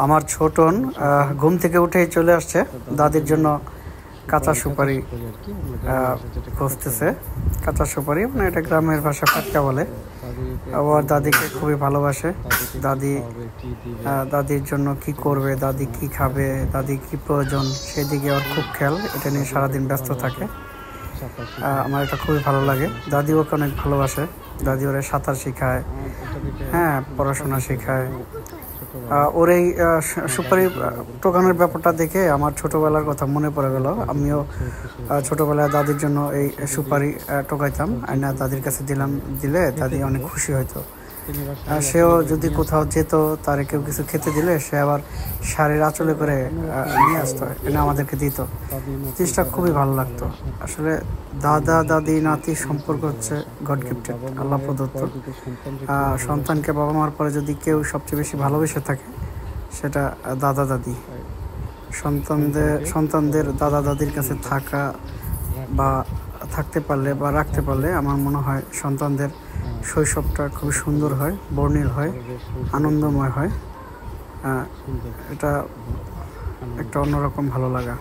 আমার ছোটন ঘুম থেকে উঠেই চলে আসছে দাদির জন্য কাঁচা সুপারি খুঁজতেছে। কাঁচা সুপারি মানে এটা গ্রামের ভাষা ফাটকা বলে। আবার দাদিকে খুবই ভালোবাসে। দাদির জন্য কি করবে, দাদি কি খাবে, দাদি কি প্রয়োজন সেদিকে ওর খুব খেয়াল। এটা নিয়ে সারাদিন ব্যস্ত থাকে। আমার এটা খুবই ভালো লাগে। দাদি ওকে অনেক ভালোবাসে। দাদি ওরে সাঁতার শেখায়, হ্যাঁ, পড়াশোনা শেখায়। ওর এই সুপারি টোকানোর ব্যাপারটা দেখে আমার ছোটোবেলার কথা মনে পড়ে গেল। আমিও ছোটোবেলায় দাদির জন্য এই সুপারি টোকাইতাম, না দাদির কাছে দিলে দাদি অনেক খুশি হতো। সেও যদি কোথাও যেত, তার কেউ কিছু খেতে দিলে সে আবার শাড়ির আঁচলে করে নিয়ে আসতো, এনে আমাদেরকে দিত। জিনিসটা খুবই ভালো লাগতো। আসলে দাদা দাদি নাতি সম্পর্ক হচ্ছে গড গিফটেড, আল্লাহ প্রদত্ত। সন্তানকে বাবা মার পরে যদি কেউ সবচেয়ে বেশি ভালোবেসে থাকে সেটা দাদা দাদি। সন্তানদের দাদা দাদির কাছে থাকা বা থাকতে পারলে বা রাখতে পারলে আমার মনে হয় সন্তানদের শৈশবটা খুবই সুন্দর হয়, বর্ণিল হয়, আনন্দময় হয়। এটা একটা অন্যরকম ভালো লাগা।